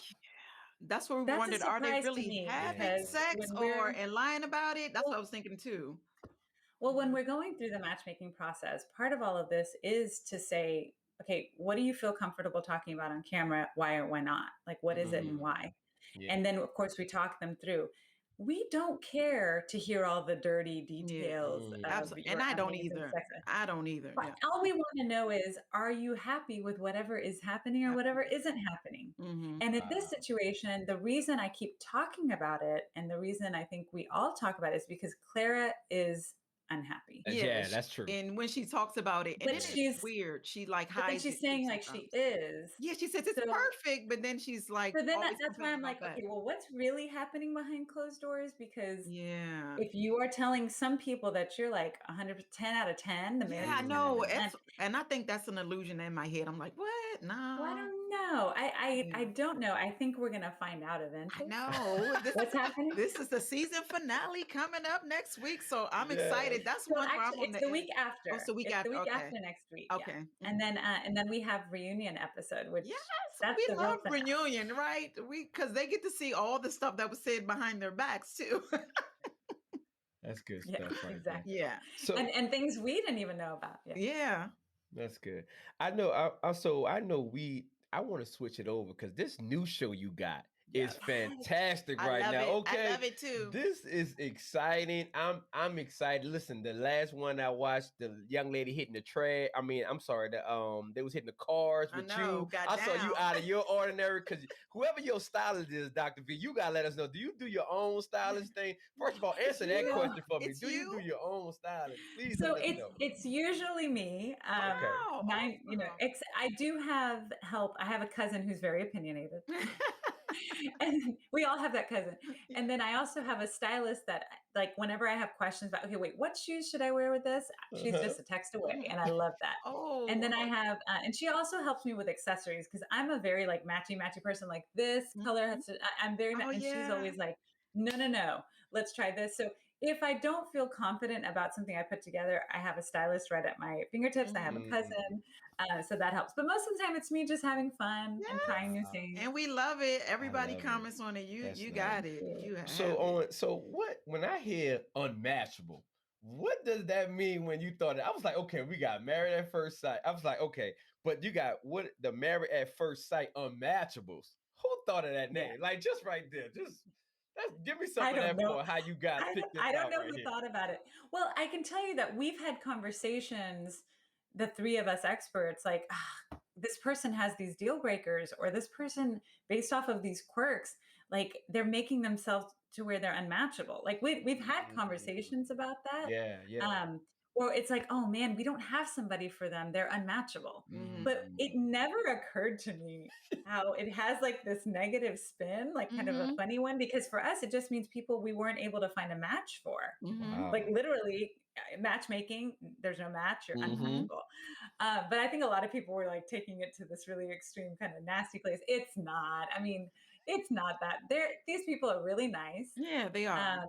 That's what we that's a wondered. Are they surprise to really me having because Yeah. sex or and lying about it? That's what I well, was thinking too. when Mhm. we're going through the matchmaking process, part of all of this is to say, okay, what do you feel comfortable talking about on camera? Why or why not? Like, what is it and Mhm. why? Yeah. And then, of course, we talk them through. We don't care to hear all the dirty Yeah, details of Mm. absolutely. And your I don't amazing either. sex. I don't either. But Yeah. all we want to know is, are you happy with whatever is happening or whatever Happening. isn't happening? Mm-hmm. And in this Wow. situation, the reason I keep talking about it and the reason I think we all talk about it is because Clara is unhappy. Yeah. Yeah, that's true. And when she talks about it, and But then Yeah. it's she's weird. She like but then hides she's it too saying like she sometimes. is. Yeah, she says it's So perfect, but then she's like so then always that's why complaining I'm like, about that. okay, well, what's really happening behind closed doors? Because Yeah. if you are telling some people that you're like 110 out of 10, the Yeah, I marriage is 10 out know. of 10. And I think that's an illusion in my head. I'm like, what? Well, I No. don't know. I Yeah. don't know. I think we're gonna find out I eventually know. This what's happening. this is the season finale coming up next week. So I'm Yes. excited. That's So one where I'm actually, on it's the the week edge. Oh, it's after. the week It's the after. week Okay. after next week, yeah. Okay. And Mhm. then we have reunion episode, which Yes, that's we the real love finale. reunion, right? We because they get to see all the stuff that was said behind their backs too. That's good Yeah, stuff right there. exactly. Yeah. So And things we didn't even know about. Yeah. Yeah. that's good. I know. I know. I want to switch it over because this new show you got is Yes. fantastic I right love now. it. I Okay, love it too. this is exciting. I'm excited. Listen, the last one I watched, the young lady hitting the trash. I mean, I'm sorry. They was hitting the cars I with know. you. Got I saw you down. out of your ordinary because whoever your stylist is, Dr. V, you gotta let us know. Do you do your own stylist thing? First of all, It's answer that you. question for me. It's Do you do you. your own styling? Please So let us know. it's usually me. Okay. Wow. Nine, Awesome. I do have help. I have a cousin who's very opinionated. And we all have that cousin. And then I also have a stylist that, like, whenever I have questions about, okay, wait, what shoes should I wear with this? She's Uh-huh. just a text away, Mhm. and I love that. And Oh. then I have, and she also helps me with accessories because I'm a very like matchy person. Like this color Mhm. has to. I'm very, Oh and she's yeah. always like, no, let's try this. So if I don't feel confident about something I put together, I have a stylist right at my fingertips. I have a Mm. cousin, so that helps. But most of the time, it's me just having fun and trying new Wow. things. And we love it. I Everybody love it. comments on it. You That's you nice. got it. Yeah. You So have it. what when I hear unmatchable, what does that mean when you thought it? I was like, okay, we got married at first sight. I was like, okay, but you got what the married at first sight unmatchables. Who thought of that Yeah. name? Like just right there. Just that's give me some I of don't that know. for how you guys picked this I don't out know right who here. thought about it. Well, I can tell you that we've had conversations, the three of us experts, like, this person has these deal breakers, or this person, based off of these quirks, like they're making themselves to where they're unmatchable. Like we've had Mm. conversations about that. Yeah, yeah. Um, or it's like, oh man, we don't have somebody for them. They're unmatchable. Mhm. But Mm. it never occurred to me how it has like this negative spin, like kind of a Mhm. funny one, because for us, it just means people we weren't able to find a match for. Mhm. Like Wow. literally, matchmaking, there's no match, you're Mm-hmm. unmatchable. But I think a lot of people were like taking it to this really extreme kind of nasty place. It's not. I mean, it's not that. These people are really nice. Yeah, they are. Um,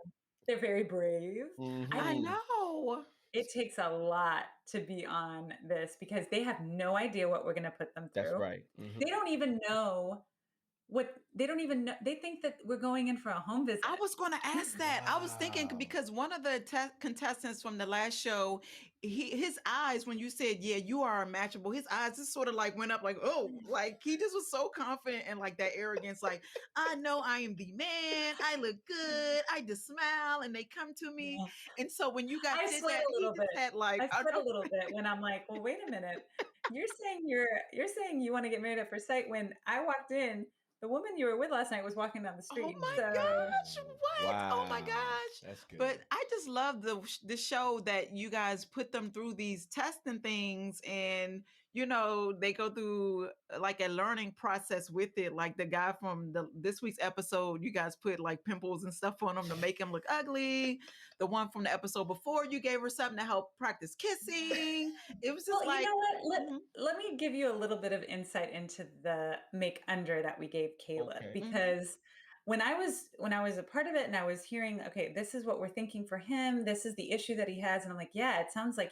they're very brave. I I Mm-hmm. think know. it takes a lot to be on this because they have no idea what we're going to put them That's through. right. Mm-hmm. They don't even know they don't even know. They think that we're going in for a home visit. I was going to ask that. I was thinking Wow. because one of the contestants from the last show, his eyes when you said, "Yeah, you are unmatchable," his eyes just sort of like went up, like, "Oh!" Like he just was so confident and like that arrogance, like, "I know I am the man. I look good. I just smile, and they come to me." Yeah. And so when you guys I said sweat that, a he little bit. just had like, I I sweat a know. little bit when I'm like, well, wait a minute. You're saying you want to get married at first sight. When I walked in, the woman you were with last night was walking down the Oh street. my So gosh, Oh, what? Oh my wow. gosh. That's good. But I just love the show that you guys put them through these testing things, and they go through like a learning process with it. Like the guy from this week's episode, you guys put like pimples and stuff on him to make him look ugly. The one from the episode before, you gave her something to help practice kissing. It was just well, you like, know what? mhm, Let me give you a little bit of insight into the make under that we gave Caleb, Okay. mhm, because when I was a part of it and I was hearing, okay, this is what we're thinking for him, this is the issue that he has, and I'm like, yeah, it sounds like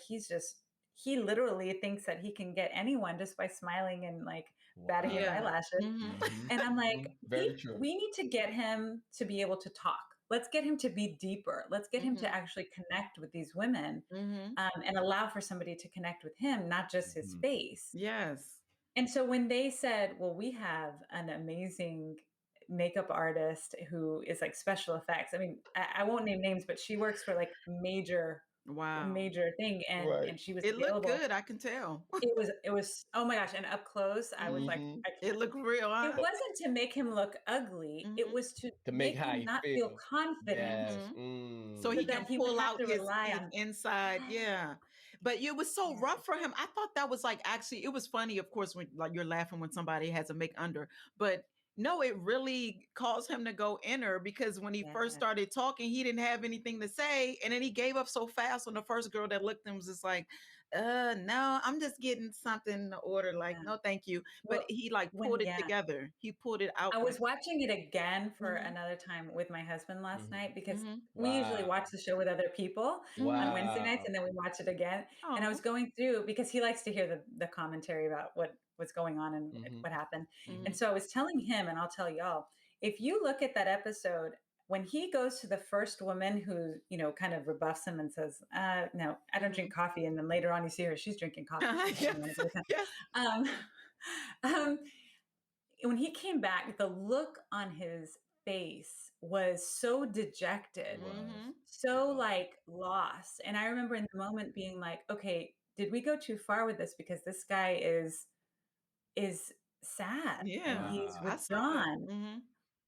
he literally thinks that he can get anyone just by smiling and like batting his yeah, Wow. eyelashes. mhm, Mm-hmm. And I'm like, Mm-hmm. Very true. we need to get him to be able to talk. Let's get him to be deeper. Let's get him to mhm, actually connect with these women, mhm, and allow for somebody to connect with him, not just his Mm-hmm. face. yes, And so when they said, well, we have an amazing makeup artist who is like special effects. I mean, I won't name names, but she works for like wow. major thing, Right. and she was It looked available. good, I can tell. It was oh my gosh, and up close, I was Mhm. like, Mm-hmm. I It can't. looked real, It huh? Oh, wasn't to make him look ugly. It Mhm, was to to make make how him he not feel feel. confident, Yes. mhm. So so he Mm. can that he would pull have out to his rely his on. inside, yeah. But it was so Yeah, rough for him. I thought that was like actually it was funny, of course, when like you're laughing when somebody has a make under, but no, it really caused him to go inner because when he first yeah, started talking, he didn't have anything to say, and then he gave up so fast when the first girl that looked at him was just like, no, I'm just getting something to order, like, yeah. no, thank you. But Well, he like pulled when it yeah, together. He pulled it out I from was watching it again for mhm, another time with my husband last Mm-hmm. night because mhm, we usually watch Wow. the show with other people on mhm. Wednesday nights, Wow. and then we watch it again. And I was Oh, going through because he likes to hear the commentary about what was going on and Mm-hmm. what happened. And Mm-hmm. mhm. so I was telling him, and I'll tell y'all, if you look at that episode, when he goes to the first woman who, kind of rebuffs him and says, no, I don't drink Mhm. coffee. And then later on you see her, she's drinking coffee. She doesn't want Yes, to do that. yes. Um, um, when he came back, the look on his face was so It dejected, was. Mhm. It so was. like lost. And I remember in the moment being like, okay, did we go too far with this? Because this guy is sad and Yeah, he's I saw that. withdrawn. Mhm.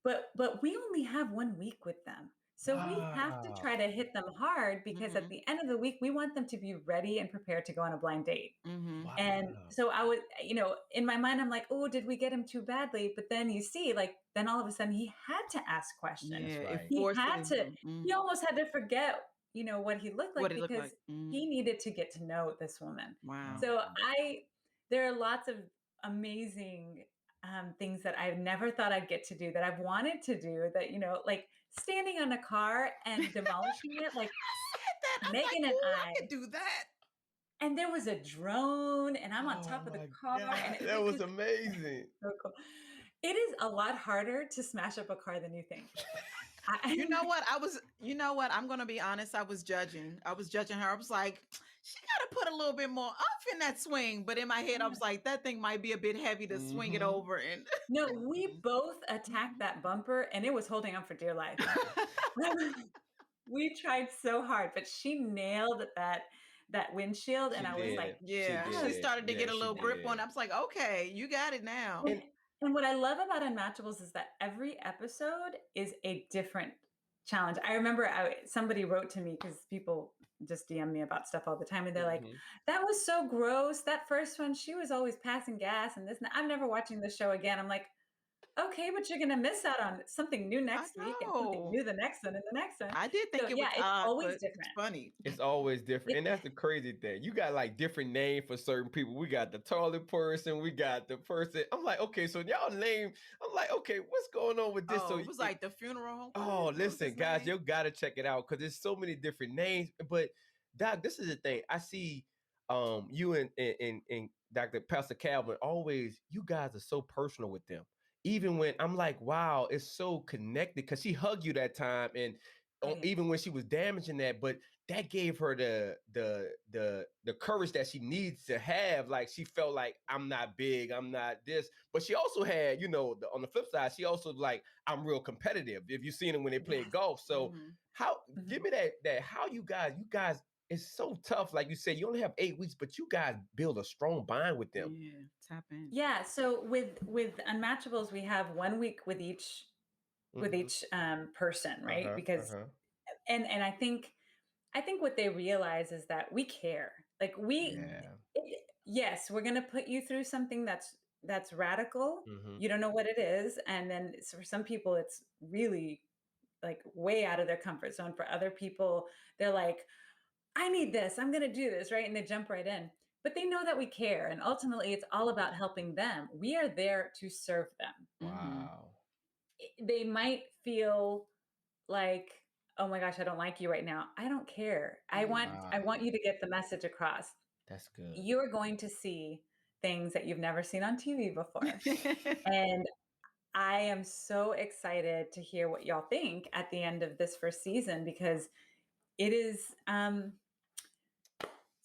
But we only have 1 week with them. So we have to try Wow. to hit them hard because at Mhm. the end of the week, we want them to be ready and prepared to go on a blind date. Mhm. And Wow. so I was, in my mind, I'm like, oh, did we get him too badly? But then you see, like, then all of a sudden he had to ask questions. That's Yeah, it right. He forced it had in to, him. he Mhm. almost had to forget, what he looked What like it looked because like. Mhm. he needed to get to know this woman. Wow. So Mhm. there are lots of amazing things that I've never thought I'd get to do, that I've wanted to do, that, like standing on a car and demolishing it, like I said that. I'm like, Megan and oh, I I. could do that. And there was a drone, and I'm on Oh top of the my car, and God, it, that it was was amazing. so cool. It is a lot harder to smash up a car than you think. You know what? You know what? I'm going to be honest. I was judging her. I was like, she got to put a little bit more off in that swing. But in my head, I was like, that thing might be a bit heavy to swing it Mhm. over. And No, we both attacked that bumper, and it was holding on for dear life. We tried so hard, but she nailed that windshield, She and I was like, did. She yeah, she did. started to get Yeah, a she little grip on it. did. I was like, okay, you got it now. and, And and what I love about Unmatchables is that every episode is a different challenge. I remember somebody wrote to me, because people just DM me about stuff all the time, and they're like, mhm. "That was so gross. That first one, she was always passing gas, and this. And I'm never watching the show again." I'm like, okay, but you're going to miss out on something new I next week, and something know. new the next one and the next one. I did So think it was yeah, it's odd, always but it's different. funny. It's always different. It, And that's the crazy thing. You got like different names for certain people. We got the toilet person, we got the person. I'm like, okay, so y'all name, I'm like, okay, what's going on with this? Oh, So it was like the funeral home. oh, What was listen, his guys, name? you gotta check it out because there's so many different names. But Doc, this is the thing. I see you and Dr. Pastor Calvin always, you guys are so personal with them. Even when I'm like, wow, it's so connected because she hugged you that time and oh, yeah. even when she was damaging that, but that gave her the courage that she needs to have. Like she felt like I'm not big, I'm not this, but she also had, on the flip side, she also like I'm real competitive. If you've seen them when they play Yes. golf, so Mhm. how give Mhm. me that how you guys it's so tough. Like you said, you only have 8 weeks, but you guys build a strong bond with them. Yeah, tap in. Yeah. So with Unmatchables, we have 1 week with Mhm. each person, right? Uh-huh. Because Uh-huh. and I think what they realize is that we care. Like Yeah. yes, we're going to put you through something that's radical. Mm-hmm. You don't know what it is, and then for some people, it's really like way out of their comfort zone. For other people, they're like, I need this. I'm going to do this, right? And they jump right in. But they know that we care, and ultimately, it's all about helping them. We are there to serve them. Mhm. Wow. They might feel like, oh my gosh, I don't like you right now. I don't care. I Wow. want you to get the message across. That's good. You're going to see things that you've never seen on TV before. And I am so excited to hear what y'all think at the end of this first season, because it is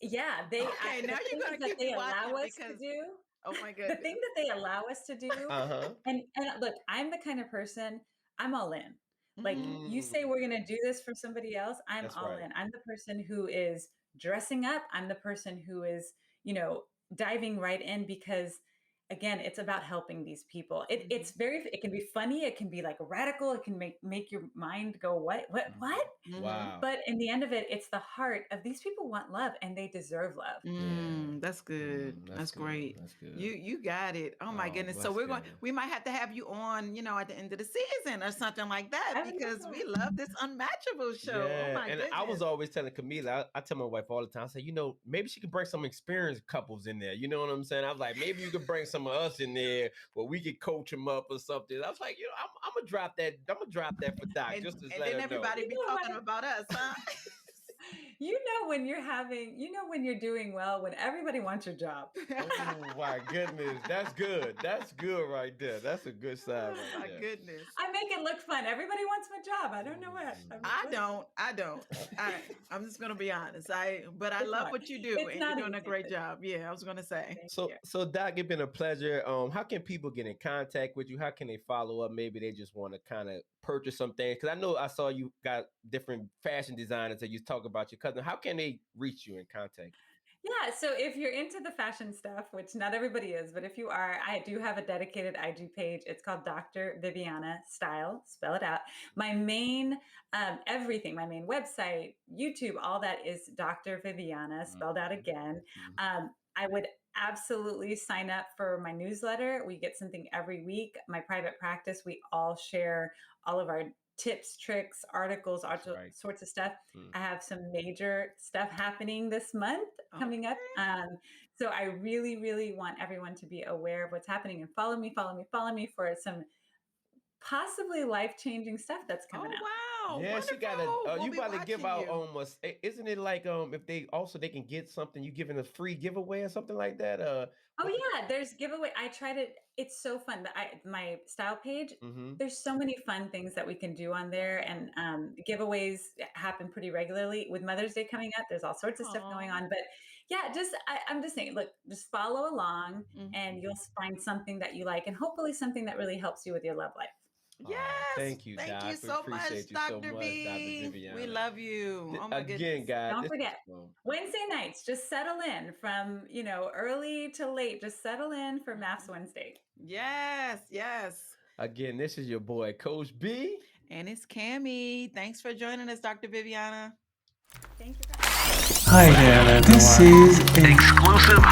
yeah, Okay, now the you're things gonna that keep me they allow watching us to because do, oh my the goodness. things that they allow us to do. Uh-huh. And look, I'm the kind of person, I'm all in. Like, Mhm. you say we're going to do this for somebody else, I'm That's all right. in. I'm the person who is dressing up. I'm the person who is, diving right in, because again, it's about helping these people. It can be funny, it can be like radical, it can make your mind go, what? Mhm. Wow. But in the end of it, it's the heart of these people want love, and they deserve love. Yeah. That's good. That's That's good. great. That's good. You got it. Oh my Oh, goodness. So bless God. we might have to have you on, at the end of the season or something like that I because we know. love this Unmatchable show. Oh Yeah, my and I was goodness. always telling Camila, I tell my wife all the time, I say, maybe she could bring some experienced couples in there. You know what I'm saying? I was like, maybe you could bring some of us in there where we could coach them up or something. I was like, I'm gonna drop that. I'm gonna drop that for Doc And just to and let then her know. everybody You be know talking what? about us, huh? When you're doing well, when everybody wants your job. Oh my goodness, that's good. That's good right there. That's a good side Oh right my there. goodness. I make it look fun. Everybody wants my job. I don't know what. I don't. I don't. I'm just gonna be honest. But I It's love hard. what you do It's and you're not doing a easy. great job. Yeah, I was gonna say. Thank So, you. so Doc, it's been a pleasure. How can people get in contact with you? How can they follow up? Maybe they just want to kind of purchase some things. Because I know I saw you got different fashion designers that you talk about your cousin. How can they reach you and contact Yeah, so if you're into the fashion stuff, which not everybody is, but if you are, I do have a dedicated IG page. It's called Dr. Viviana Style, spell it out. My main, everything, my main website, YouTube, all that is Dr. Viviana, you? spelled out again. I would absolutely sign up for my newsletter. We get something every week. My private practice, we all share all of our tips, tricks, articles, all right. sorts of stuff. Mm. I have some major stuff happening this month coming up. Okay. So I really, really want everyone to be aware of what's happening and follow me for some possibly life-changing stuff that's coming Oh up. wow. Yeah, she got a. Wonderful. We'll You be about to give watching out you. isn't it like if they also they can get something, you giving a free giveaway or something like that? Oh What? yeah, there's giveaway. I tried it. It's so fun. My style page. Mm-hmm. There's so many fun things that we can do on there, and giveaways happen pretty regularly. With Mother's Day coming up, there's all sorts of stuff going Aw. on. But yeah, I'm just saying, look, just follow along, Mhm. and you'll find something that you like, and hopefully something that really helps you with your love life. Oh, Yes. thank you, Thank you Doc. We so much, appreciate you so Dr. much, Dr. V. We Viviana. love you. Oh my Again, goodness. guys, Don't this forget, Wednesday nights, just settle in from, early to late. Just settle in for Maths Wednesday. Yes, yes. again, this is your boy, Coach B. And it's Cammie. Thanks for joining us, Dr. Viviana. Thank you. Hi, Hannah. This is Exclusive